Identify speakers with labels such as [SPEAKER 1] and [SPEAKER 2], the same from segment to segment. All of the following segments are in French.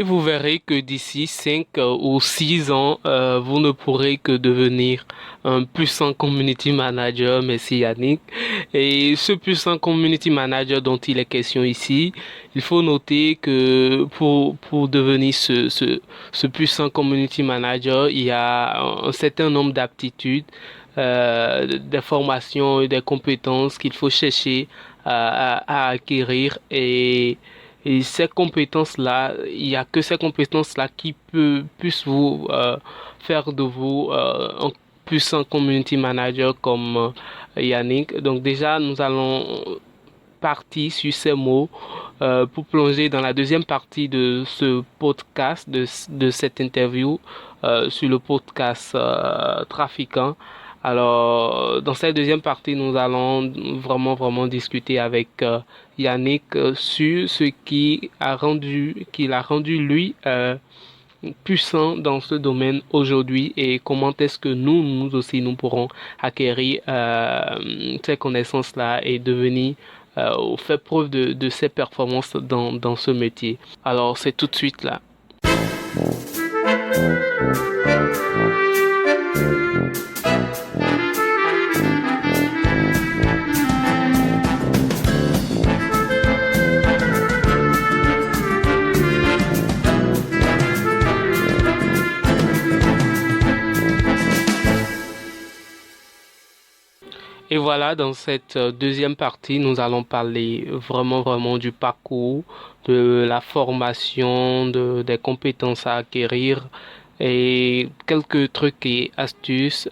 [SPEAKER 1] vous verrez que d'ici 5 ou 6 ans, vous ne pourrez que devenir un puissant community manager. Merci Yannick. Et ce puissant community manager dont il est question ici, il faut noter que pour devenir ce puissant community manager, il y a un certain nombre d'aptitudes, des formations et des compétences qu'il faut chercher à acquérir et ces compétences-là, il n'y a que ces compétences-là qui puissent vous faire de vous un puissant community manager comme Yannick. Donc déjà, nous allons partir sur ces mots pour plonger dans la deuxième partie de ce podcast, de cette interview sur le podcast Trafiquant. Alors, dans cette deuxième partie, nous allons vraiment discuter avec Yannick sur ce qu'il a rendu lui puissant dans ce domaine aujourd'hui et comment est-ce que nous aussi, nous pourrons acquérir ces connaissances-là et devenir faire preuve de ces performances dans ce métier. Alors, c'est tout de suite là. Et voilà, dans cette deuxième partie, nous allons parler vraiment du parcours, de la formation, des compétences à acquérir et quelques trucs et astuces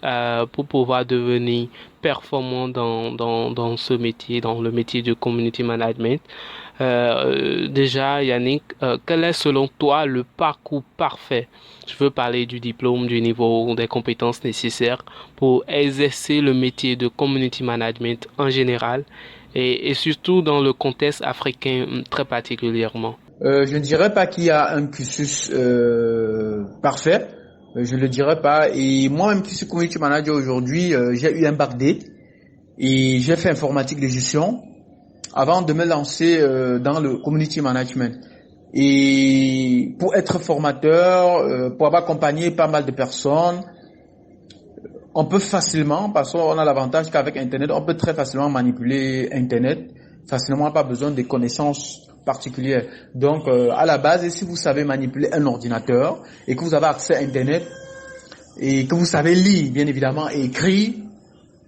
[SPEAKER 1] pour pouvoir devenir performant dans ce métier, dans le métier de community management. Déjà, Yannick, quel est selon toi le parcours parfait? Je veux parler du diplôme, du niveau, des compétences nécessaires pour exercer le métier de community management en général et surtout dans le contexte africain très particulièrement.
[SPEAKER 2] Je ne dirais pas qu'il y a un cursus parfait. Je ne le dirais pas. Et moi-même qui suis community manager aujourd'hui, j'ai eu un bac D et j'ai fait informatique de gestion avant de me lancer dans le community management. Et pour être formateur, pour avoir accompagné pas mal de personnes, on peut facilement, parce qu'on a l'avantage qu'avec Internet, on peut très facilement manipuler Internet, facilement, pas besoin de connaissances particulières. Donc, à la base, si vous savez manipuler un ordinateur et que vous avez accès à Internet et que vous savez lire, bien évidemment, et écrire,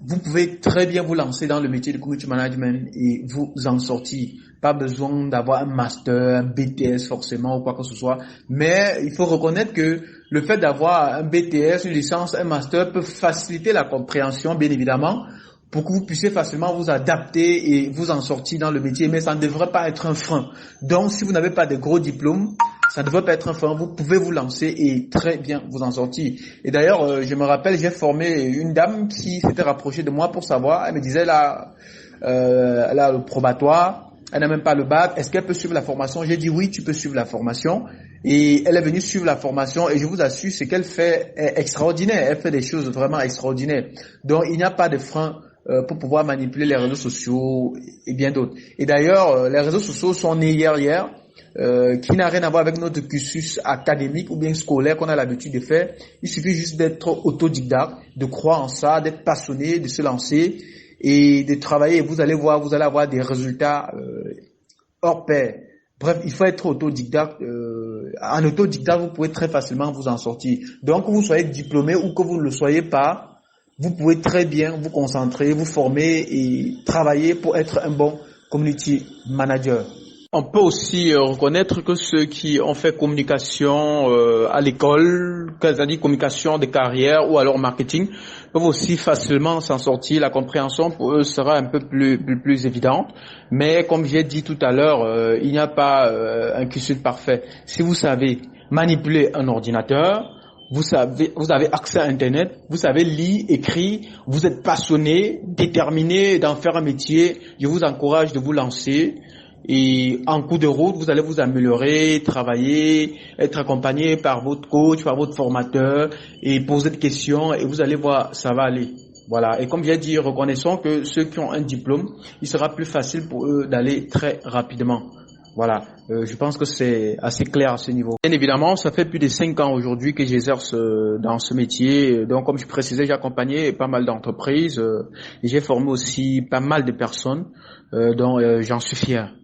[SPEAKER 2] vous pouvez très bien vous lancer dans le métier de community management et vous en sortir. Pas besoin d'avoir un master, un BTS forcément ou quoi que ce soit. Mais il faut reconnaître que le fait d'avoir un BTS, une licence, un master peut faciliter la compréhension, bien évidemment, pour que vous puissiez facilement vous adapter et vous en sortir dans le métier. Mais ça ne devrait pas être un frein. Donc, si vous n'avez pas de gros diplômes, ça ne devrait pas être un frein. Vous pouvez vous lancer et très bien vous en sortir. Et d'ailleurs, je me rappelle, j'ai formé une dame qui s'était rapprochée de moi pour savoir. Elle me disait, elle a le probatoire. Elle n'a même pas le bac. Est-ce qu'elle peut suivre la formation? J'ai dit oui, tu peux suivre la formation. Et elle est venue suivre la formation et je vous assure, ce qu'elle fait est extraordinaire. Elle fait des choses vraiment extraordinaires. Donc, il n'y a pas de frein pour pouvoir manipuler les réseaux sociaux et bien d'autres. Et d'ailleurs, les réseaux sociaux sont nés hier, qui n'a rien à voir avec notre cursus académique ou bien scolaire qu'on a l'habitude de faire. Il suffit juste d'être autodidacte, de croire en ça, d'être passionné, de se lancer et de travailler. Vous allez voir, vous allez avoir des résultats hors pair. Bref, il faut être autodidacte. En autodidacte, vous pouvez très facilement vous en sortir. Donc, que vous soyez diplômé ou que vous ne le soyez pas, vous pouvez très bien vous concentrer, vous former et travailler pour être un bon community manager. On peut aussi reconnaître que ceux qui ont fait communication à l'école, c'est-à-dire communication de carrière ou alors marketing, peuvent aussi facilement s'en sortir. La compréhension pour eux sera un peu plus évidente. Mais comme j'ai dit tout à l'heure, il n'y a pas un cursus parfait. Si vous savez manipuler un ordinateur, vous avez accès à Internet, vous savez lire, écrire, vous êtes passionné, déterminé d'en faire un métier, je vous encourage de vous lancer. Et en cours de route, vous allez vous améliorer, travailler, être accompagné par votre coach, par votre formateur et poser des questions et vous allez voir, ça va aller. Voilà. Et comme j'ai dit, reconnaissons que ceux qui ont un diplôme, il sera plus facile pour eux d'aller très rapidement. Voilà, je pense que c'est assez clair à ce niveau. Bien évidemment, ça fait plus de 5 ans aujourd'hui que j'exerce dans ce métier. Donc, comme je précisais, j'ai accompagné pas mal d'entreprises et j'ai formé aussi pas mal de personnes dont j'en suis fier.